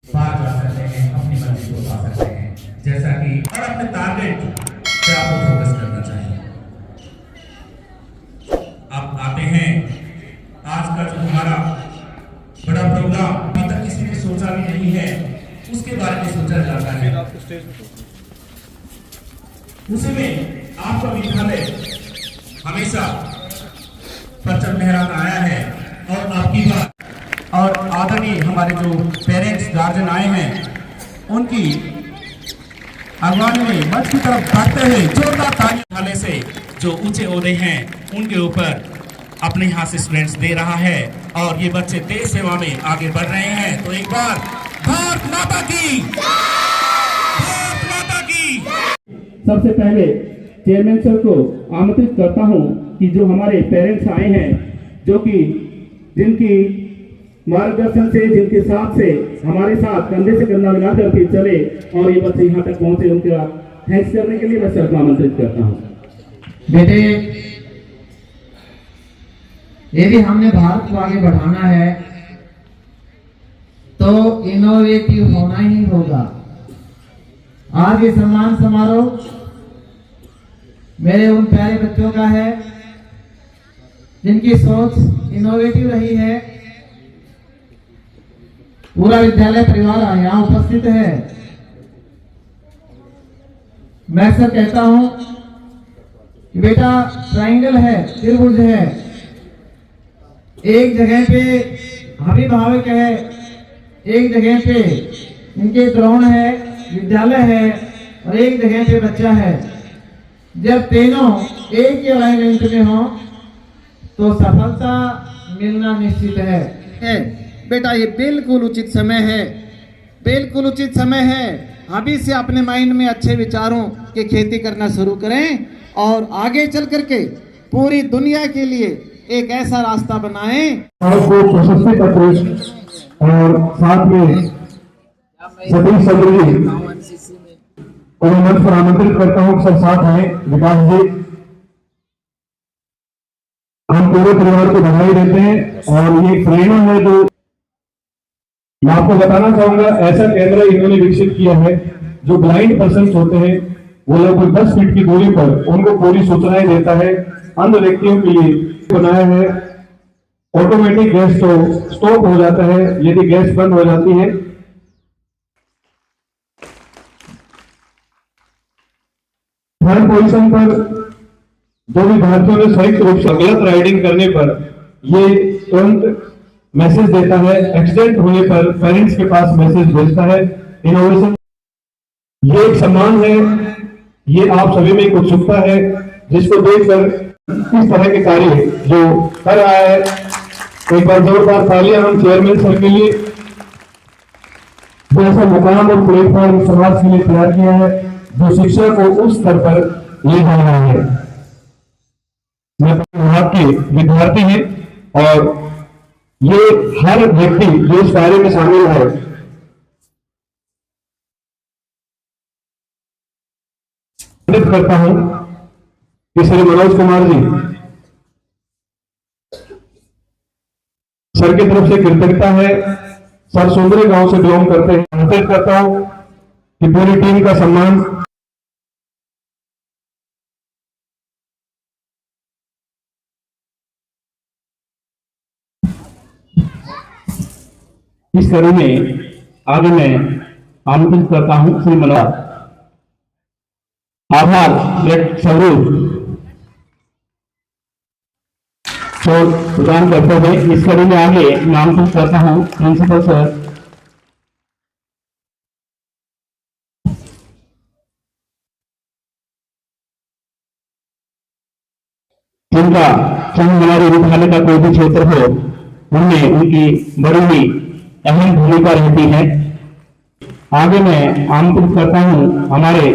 पार जा सकते हैं, अपनी मंजिल को पा सकते हैं। जैसा कि और अपने टारगेट पे आपको फोकस करना चाहिए। आप आते हैं आज का जो हमारा बड़ा प्रोग्राम, अभी तक किसी ने सोचा भी नहीं है, उसके बारे में सोचा जाता है। उसमें आपका विद्यालय हमेशा परचम लहराता आया है और आपकी बात और आदरणीय हमारे जो पेरेंट्स गार्जियन आए हैं उनकी अगवानी में मंच की तरफ बढ़ते हुए जोरदार ताली वाले से जो ऊंचे ओहदे हैं उनके ऊपर अपने यहाँ से स्टूडेंट्स दे रहा है और ये बच्चे देश सेवा में आगे बढ़ रहे हैं। तो एक बार भारत माता की, भारत माता की। सबसे पहले चेयरमैन सर को आमंत्रित करता हूं कि जो हमारे पेरेंट्स आए हैं, जो कि जिनकी मार्गदर्शन से, जिनके साथ से हमारे साथ कंधे से कंधा मिला करके चले और ये बच्चे यहाँ तक पहुंचे, उनका थैंक्स करने के लिए मैं सर को आमंत्रित करता हूं। बेटे, यदि हमने भारत को आगे बढ़ाना है तो इनोवेटिव होना ही होगा। आज ये सम्मान समारोह मेरे उन प्यारे बच्चों का है जिनकी सोच इनोवेटिव रही है। पूरा विद्यालय परिवार यहाँ उपस्थित है। मैं सर कहता हूं कि बेटा ट्रायंगल है, त्रिभुज है, एक जगह पे अभिभावक है, एक जगह पे इनके ग्राउंड है, विद्यालय है और एक जगह पे बच्चा है। जब तीनों एक ही अलाइनमेंट में हो तो सफलता मिलना निश्चित है। बेटा ये बिल्कुल उचित समय है, बिल्कुल उचित समय है। अभी से अपने माइंड में अच्छे विचारों की खेती करना शुरू करें और आगे चल करके पूरी दुनिया के लिए एक ऐसा रास्ता बनाएं। आपको प्रशस्ति पत्र और साथ में सतीश चंद्र जी को मंच पर आमंत्रित करता हूँ। सब साथ हैं। विकास जी, हम पूरे परिवार को बधाई देते हैं और ये प्रेरणा है जो मैं आपको बताना चाहूंगा। ऐसा कैमरा इन्होंने विकसित किया है जो ब्लाइंड पर्सन होते हैं, वो लगभग 10 फीट की दूरी पर उनको पूरी सूचनाएं देता है। अंध व्यक्तियों के लिए बनाया है। ऑटोमेटिक गैस स्टॉप हो जाता है यदि गैस बंद हो जाती है। थर्ड पोजीशन पर दो विद्यार्थियों ने संयुक्त रूप से गलत राइडिंग करने पर ये तुरंत मैसेज देता है। एक्सीडेंट होने पर पेरेंट्स के पास मैसेज भेजता है। इनोवेशन ये एक सम्मान है, ये आप सभी में एक उत्सुकता है जिसको देखकर इस तरह के कार्य जो कर रहा है, एक बार जोरदार तालियां हम चेयरमैन सर के लिए, जो ऐसा मुकाम और प्लेटफॉर्म समाज के लिए तैयार किया है, जो शिक्षा को उस स्तर पर ले जा रहा है। मैं विभाग के विद्यार्थी हैं और ये हर व्यक्ति जो इस कार्य में शामिल है, करता हूं कि श्री मनोज कुमार जी सर की तरफ से कृतज्ञता है। सर सुंदरी गांव से बिलोंग करते हैं। आमंत्रित करता हूं कि पूरी टीम का सम्मान इस कड़ी में आगे मैं आमंत्रित करता हूं श्री मनोज। आभार स्वरूप प्रदान करते हुए इस कड़ी में आगे मैं आमंत्रित करता हूं प्रिंसिपल सर जिनका चाहे हमारे विद्यालय का कोई भी क्षेत्र हो, उनमें उनकी बड़ी ही अहम भूमिका रहती है। आगे मैं आमंत्रित करता हूं हमारे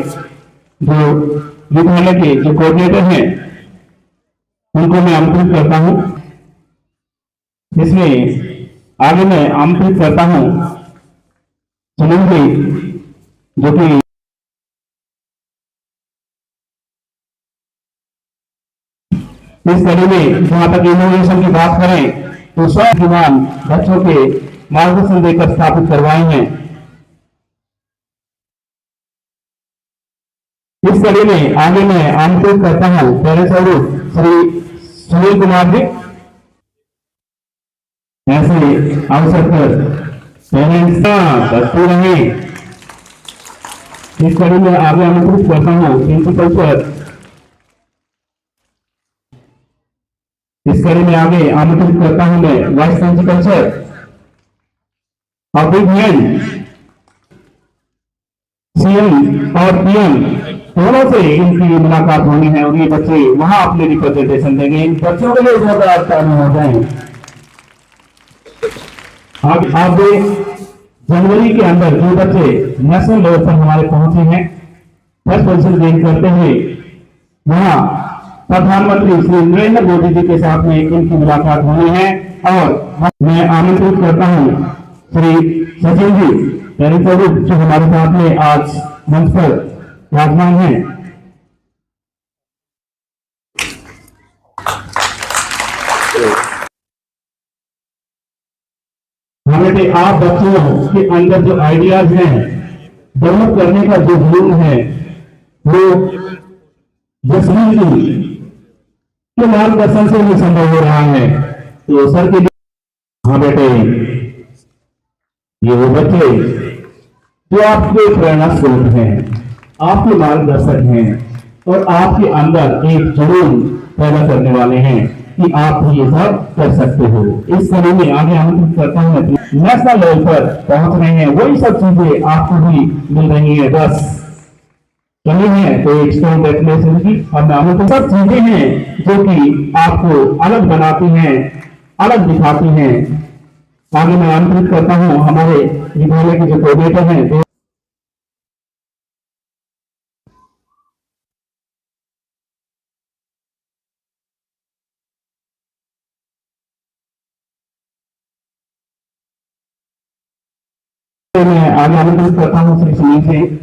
जो विद्यालय के जो कोऑर्डिनेटर हैं उनको मैं आमंत्रित करता हूं। इसमें आगे मैं आमंत्रित करता हूं सुनील जी, जो कि इस कड़ी में जहां तक इनोवेशन की बात करें तो सब युवान बच्चों के मार्गदर्शन देकर स्थापित करवाए हैं। इस कड़ी में आगे मैं आमंत्रित करता हूँ पहले स्वरूप श्री सुनील कुमार जी। ऐसे अवसर पर पेरेंट्स बचते रहे। इस कड़ी में आगे आमंत्रित करता हूँ प्रिंसिपल सर। इस कड़ी में आगे आमंत्रित करता हूँ मैं वाइस प्रिंसिपल सर। अब सीएम और पीएम दोनों से इनकी मुलाकात होनी है और ये बच्चे वहां अपने रिप्रेजेंटेशन देंगे। इन बच्चों के लिए जोरदार ताली हो जाए। अब जनवरी के अंदर जो बच्चे नेशनल लेवल पर हमारे पहुंचे हैं, फर्स्ट पोजीशन गेन करते हुए, वहां प्रधानमंत्री श्री नरेंद्र मोदी जी के साथ में इनकी मुलाकात होनी है। और मैं आमंत्रित करता हूं श्री सचिन जी जो हमारे साथ में आज मंच पर विराजमान हैं। हमें आप बच्चों के अंदर जो आइडियाज हैं डेवलप करने का जो जुनून है वो जसवीर जी के मार्गदर्शन से भी संभव हो रहा है। तो सर के लिए हाँ बेटे, ये वो बच्चे जो आपके प्रेरणा स्रोत हैं, आपके मार्गदर्शक हैं और आपके अंदर एक जुनून पैदा करने वाले हैं कि आप भी ये सब कर सकते हो। इस कड़ी में आगे आमंत्रित करता हूं। नेशनल लेवल पर पहुंच रहे हैं, वही सब चीजें आपको भी मिल रही है, बस कमी है तो एक स्ट्रॉन्ग डेफिनेशन की। अब आमंत्रित सब चीजें हैं जो कि आपको अलग बनाती हैं, अलग दिखाती हैं। आगे मैं आमंत्रित करता हूं हमारे विद्यालय के जो कोऑर्डिनेटर हैं। मैं आगे आमंत्रित करता हूं श्री सुनील से।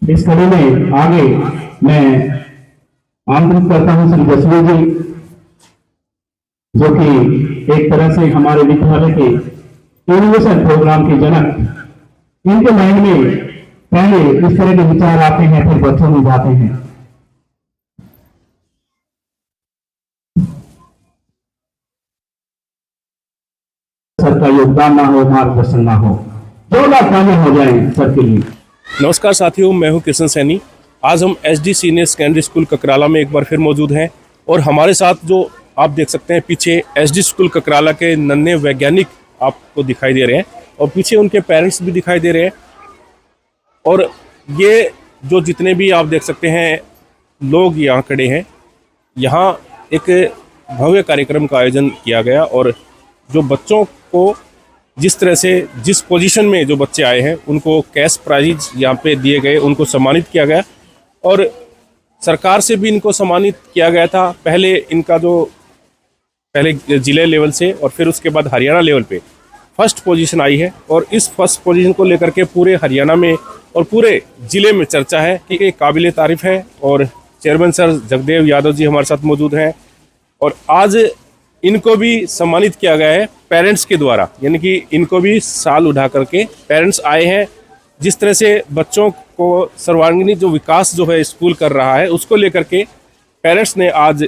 इस कड़ी में आगे मैं आमंत्रित करता हूं श्री जसवीर जी, जो कि एक तरह से हमारे विद्यालय के इनोवेशन प्रोग्राम के जनक। इनके माइंड में पहले इस तरह के विचार आते हैं, फिर बच्चों में जाते हैं। सर का योगदान ना हो, मार्गदर्शन ना हो, जोरदार ताली हो जाए सर के लिए। नमस्कार साथियों, मैं हूं कृष्ण सैनी। आज हम SD senior secondary school Kakrala में एक बार फिर मौजूद हैं और हमारे साथ जो आप देख सकते हैं पीछे एसडी स्कूल ककराला के नन्हे वैज्ञानिक आपको दिखाई दे रहे हैं और पीछे उनके पेरेंट्स भी दिखाई दे रहे हैं। और ये जो जितने भी आप देख सकते हैं लोग यहाँ खड़े हैं, यहाँ एक भव्य कार्यक्रम का आयोजन किया गया और जो बच्चों को जिस तरह से जिस पोजीशन में जो बच्चे आए हैं उनको कैश प्राइज यहाँ पे दिए गए, उनको सम्मानित किया गया और सरकार से भी इनको सम्मानित किया गया था। पहले इनका जो पहले जिले लेवल से और फिर उसके बाद हरियाणा लेवल पे फर्स्ट पोजीशन आई है और इस फर्स्ट पोजीशन को लेकर के पूरे हरियाणा में और पूरे ज़िले में चर्चा है कि एक काबिले तारीफ़ है। और चेयरमैन सर जगदेव यादव जी हमारे साथ मौजूद हैं और आज इनको भी सम्मानित किया गया है पेरेंट्स के द्वारा, यानी कि इनको भी साल उठा करके पेरेंट्स आए हैं। जिस तरह से बच्चों को सर्वांगीण जो विकास जो है स्कूल कर रहा है उसको लेकर के पेरेंट्स ने आज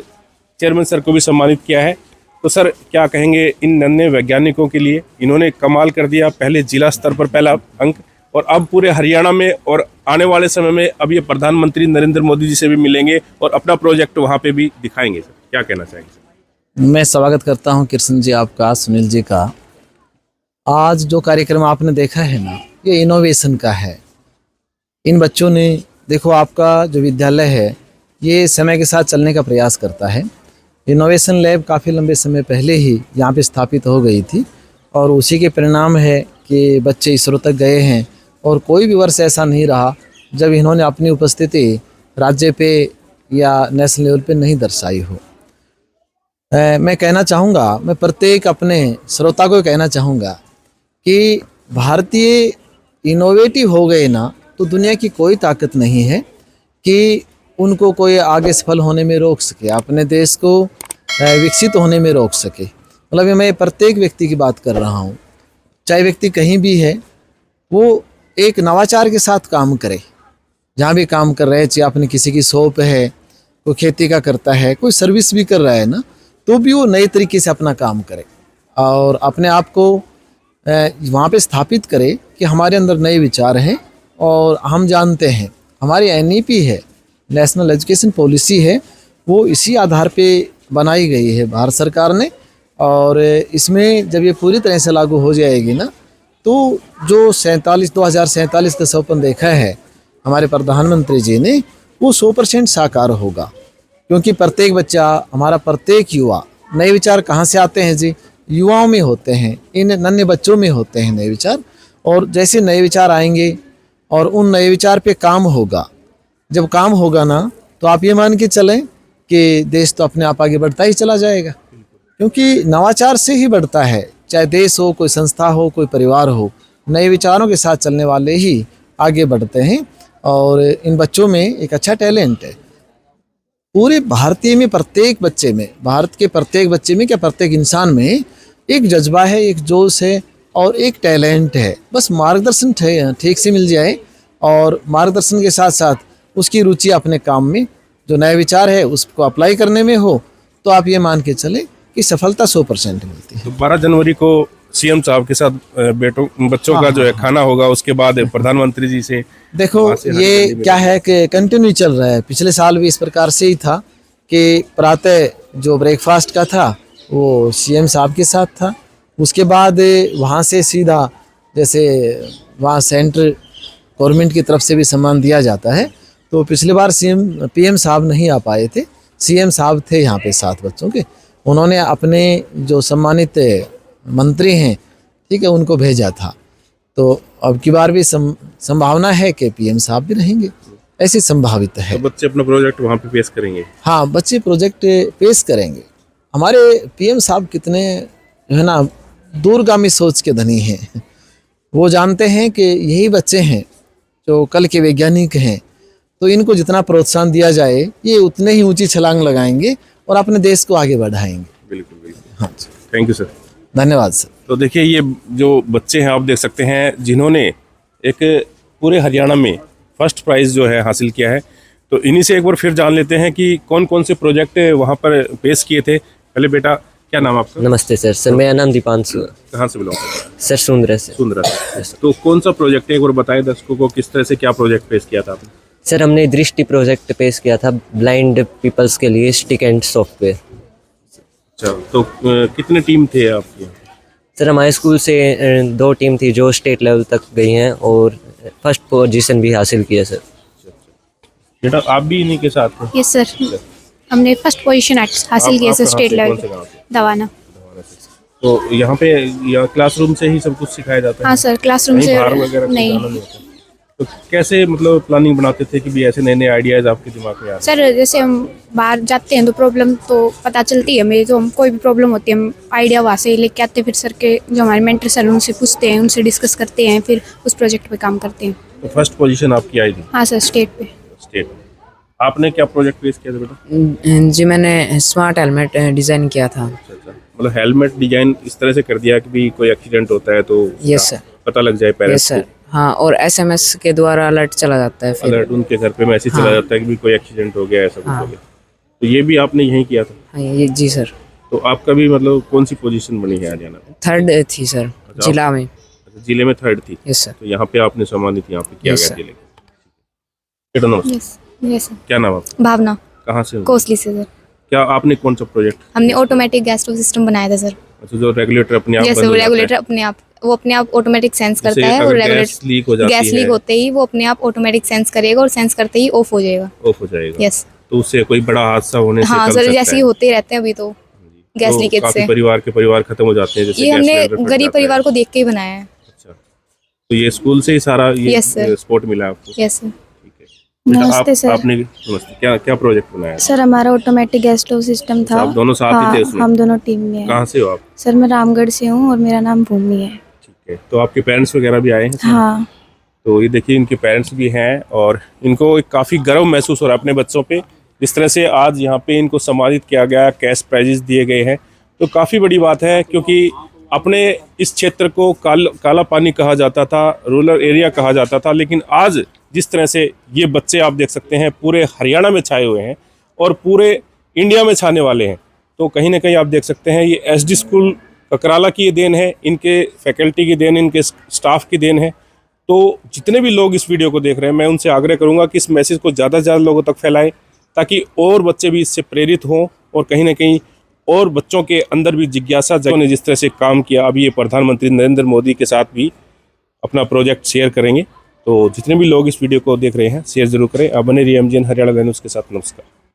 चेयरमैन सर को भी सम्मानित किया है। तो सर क्या कहेंगे इन नन्हे वैज्ञानिकों के लिए? इन्होंने कमाल कर दिया, पहले जिला स्तर पर पहला अंक और अब पूरे हरियाणा में और आने वाले समय में अब ये प्रधानमंत्री नरेंद्र मोदी जी से भी मिलेंगे और अपना प्रोजेक्ट वहाँ पे भी दिखाएंगे। सर क्या कहना चाहेंगे? मैं स्वागत करता हूं कृष्ण जी आपका, सुनील जी का। आज जो कार्यक्रम आपने देखा है ना, ये इनोवेशन का है। इन बच्चों ने देखो, आपका जो विद्यालय है ये समय के साथ चलने का प्रयास करता है। इनोवेशन लैब काफ़ी लंबे समय पहले ही यहाँ पे स्थापित हो गई थी और उसी के परिणाम है कि बच्चे इसरो तक गए हैं और कोई भी वर्ष ऐसा नहीं रहा जब इन्होंने अपनी उपस्थिति राज्य पे या नेशनल लेवल पे नहीं दर्शाई हो। मैं कहना चाहूँगा, मैं प्रत्येक अपने श्रोता को कहना चाहूँगा कि भारतीय इनोवेटिव हो गए ना तो दुनिया की कोई ताकत नहीं है कि उनको कोई आगे सफल होने में रोक सके, अपने देश को विकसित होने में रोक सके। मतलब मैं प्रत्येक व्यक्ति की बात कर रहा हूँ, चाहे व्यक्ति कहीं भी है, वो एक नवाचार के साथ काम करे। जहाँ भी काम कर रहे हैं, चाहे अपने किसी की शॉप है, कोई खेती का करता है, कोई सर्विस भी कर रहा है ना, तो भी वो नए तरीके से अपना काम करे और अपने आप को वहाँ पे स्थापित करे कि हमारे अंदर नए विचार हैं और हम जानते हैं हमारी NEP है, नेशनल एजुकेशन पॉलिसी है, वो इसी आधार पे बनाई गई है भारत सरकार ने। और इसमें जब ये पूरी तरह से लागू हो जाएगी ना, तो जो 2047 का सपन देखा है हमारे प्रधानमंत्री जी ने, वो 100% साकार होगा। क्योंकि प्रत्येक बच्चा, हमारा प्रत्येक युवा, नए विचार कहाँ से आते हैं जी? युवाओं में होते हैं, इन नन्हे बच्चों में होते हैं नए विचार। और जैसे नए विचार आएंगे और उन नए विचार पे काम होगा, जब काम होगा ना, तो आप ये मान के चलें कि देश तो अपने आप आगे बढ़ता ही चला जाएगा। क्योंकि नवाचार से ही बढ़ता है, चाहे देश हो, कोई संस्था हो, कोई परिवार हो, नए विचारों के साथ चलने वाले ही आगे बढ़ते हैं। और इन बच्चों में एक अच्छा टैलेंट है। पूरे भारतीय में प्रत्येक बच्चे में, भारत के प्रत्येक बच्चे में, क्या प्रत्येक इंसान में एक जज्बा है, एक जोश है और एक टैलेंट है। बस मार्गदर्शन ठीक से मिल जाए और मार्गदर्शन के साथ साथ उसकी रुचि अपने काम में, जो नया विचार है उसको अप्लाई करने में हो, तो आप ये मान के चले कि सफलता 100% मिलती है। तो 12 जनवरी को CM साहब के साथ बच्चों का जो है खाना होगा, उसके बाद प्रधानमंत्री जी से देखो ये क्या है कि कंटिन्यू चल रहा है। पिछले साल भी इस प्रकार से ही था कि प्रातः जो ब्रेकफास्ट का था वो CM साहब के साथ था। उसके बाद वहाँ से सीधा, जैसे वहाँ सेंट्रल गवर्नमेंट की तरफ से भी सम्मान दिया जाता है, तो पिछले बार PM साहब नहीं आ पाए थे, CM साहब थे यहाँ पे 7 बच्चों के। उन्होंने अपने जो सम्मानित मंत्री हैं, ठीक है, उनको भेजा था। तो अब की बार भी संभावना है कि PM साहब भी रहेंगे, ऐसी संभावित है। तो बच्चे अपना प्रोजेक्ट वहाँ पे पेश करेंगे? हाँ, बच्चे प्रोजेक्ट पेश करेंगे। हमारे PM साहब कितने है ना दूरगामी सोच के धनी हैं। वो जानते हैं कि यही बच्चे हैं जो कल के वैज्ञानिक हैं, तो इनको जितना प्रोत्साहन दिया जाए, ये उतने ही ऊंची छलांग लगाएंगे और अपने देश को आगे बढ़ाएंगे। बिल्कुल बिल्कुल। हाँ, थैंक यू सर। धन्यवाद सर। तो देखिए, ये जो बच्चे हैं आप देख सकते हैं, जिन्होंने एक पूरे हरियाणा में फर्स्ट प्राइज़ जो है हासिल किया है। तो इन्हीं से एक बार फिर जान लेते हैं कि कौन कौन से प्रोजेक्ट वहाँ पर पेश किए थे। पहले बेटा, क्या नाम आपका? नमस्ते सर। सर मेरा नाम दीपांशु है। कहाँ से बिलोंग करते हैं? सर सुंदरा से। सुंदरा से। तो कौन सा प्रोजेक्ट है, एक बार बताएं दर्शकों को, किस तरह से क्या प्रोजेक्ट पेश किया था आपने? सर हमने दृष्टि प्रोजेक्ट पेश किया था ब्लाइंड पीपल्स के लिए, स्टिक एंड सॉफ्टवेयर। अच्छा, तो कितने टीम थे आपकी? सर हमारे स्कूल से 2 टीम थी जो स्टेट लेवल तक गई हैं और फर्स्ट पोजीशन भी हासिल किया सर। बेटा, आप भी इन्हीं के साथ थे? यस सर, हमने फर्स्ट पोजीशन हासिल किया सर स्टेट लेवल पे, दवाना। तो यहाँ पे क्लासरूम से ही सब कुछ सिखाया जाता है? हाँ सर, क्लासरूम से बाहर वगैरह नहीं। जाना नहीं होता? तो कैसे मतलब प्लानिंग बनाते थे कि भी ऐसे नए नए आइडियाज आपके दिमाग में आ रहे हैं? सर जैसे हम बाहर जाते हैं तो प्रॉब्लम तो पता चलती है हमें, तो हम कोई भी प्रॉब्लम होती है हम आइडिया वहाँ से लेके आते हैं, फिर सर के जो हमारे मेंटर सर उनसे पूछते हैं, उनसे डिस्कस करते हैं, फिर उस प्रोजेक्ट पे काम करते हैं। तो फर्स्ट पोजीशन आपकी आई थी? हाँ सर, स्टेट पे। स्टेट। आपने क्या प्रोजेक्ट पेश किया था बेटा? जी मैंने स्मार्ट हेलमेट डिज़ाइन किया था। अच्छा, मतलब हेलमेट डिजाइन इस तरह से कर दिया कि भी कोई एक्सीडेंट होता है तो यस सर। पता लग जाए पेरेंट्स यस सर। हाँ, और SMS के द्वारा अलर्ट चला जाता है फिर। अलर्ट उनके घर पे मैसेज चला जाता है कि भी कोई एक्सीडेंट हो गया, ऐसा कुछ हो गया। तो ये भी आपने यहीं किया था? हाँ ये जी सर। तो आपका भी मतलब कौन सी पोजीशन बनी है हरियाणा में? 3rd थी सर जिला में। अच्छा, जिले में 3rd थी। Yes sir. तो यहाँ पे आपने सम्मानित यहाँ पे किया Yes, गया sir. जिले के। बेटा नमस्ते। Yes yes sir. क्या नाम आपका? भावना, कहाँ से हो? कोसली से सर। क्या आपने कौन सा प्रोजेक्ट? हमने ऑटोमेटिक गैस स्टोव सिस्टम बनाया था सर। अच्छा, जो रेगुलेटर अपने आप जैसे बंद हो जाता है। रेगुलेटर अपने आप, वो अपने आप ऑटोमेटिक सेंस जैसे करता है और अगर रेगुलेटर गैस लीक हो जाती गैस लीक है, होते ही वो अपने आप ऑटोमेटिक सेंस करेगा और सेंस करते ही ऑफ हो जाएगा। ऑफ हो जाएगा। यस। तो उससे कोई बड़ा हादसा होने से हाँ कम सर, सकता जैसे ही है। होते ही रहते हैं अभी तो गैस तो लीकेज काफी से। परिवार खत्म हो जाते हैं, जैसे ये गैस हमने सिलेंडर फट गरीब जाता है। परिवार को देख के ही बनाया है। अच्छा, तो ये स्कूल से ही सारा ये Yes, sir. सपोर्ट मिला आपको? Yes sir. ठीक है। बेटा, नमस्ते सर। आपने नमस्ते, क्या प्रोजेक्ट बनाया? सर हमारा ऑटोमेटिक गैस स्टोव सिस्टम था। आप दोनों साथ ही थे उसमें? हम दोनों टीम में हैं। कहाँ से हो आप? सर मैं रामगढ़ से हूँ और मेरा नाम भूमि है। ठीक है। तो आपके पेरेंट्स वगैरह भी आए हैं? हाँ। तो ये देखिए इनके पेरेंट्स भी हैं और इनको एक काफ़ी गर्व महसूस हो रहा है अपने बच्चों पे। जिस तरह से आज यहाँ पे इनको सम्मानित किया गया, कैश प्राइजेस दिए गए हैं, तो काफ़ी बड़ी बात है, क्योंकि अपने इस क्षेत्र को काला पानी कहा जाता था, रूरल एरिया कहा जाता था, लेकिन आज जिस तरह से ये बच्चे आप देख सकते हैं पूरे हरियाणा में छाए हुए हैं और पूरे इंडिया में छाने वाले हैं। तो कहीं ना कहीं आप देख सकते हैं ये एसडी स्कूल ककराला की ये देन है, इनके फैकल्टी की देन, इनके स्टाफ की देन है। तो जितने भी लोग इस वीडियो को देख रहे हैं, मैं उनसे आग्रह करूंगा कि इस मैसेज को ज़्यादा से ज़्यादा लोगों तक फैलाएं, ताकि और बच्चे भी इससे प्रेरित हों और कहीं ना कहीं और बच्चों के अंदर भी जिज्ञासा ने जिस तरह से काम किया, अभी ये प्रधानमंत्री नरेंद्र मोदी के साथ भी अपना प्रोजेक्ट शेयर करेंगे। तो जितने भी लोग इस वीडियो को देख रहे हैं शेयर जरूर करें। आप बने रहिए MGN हरियाणा न्यूज़ के साथ। नमस्कार।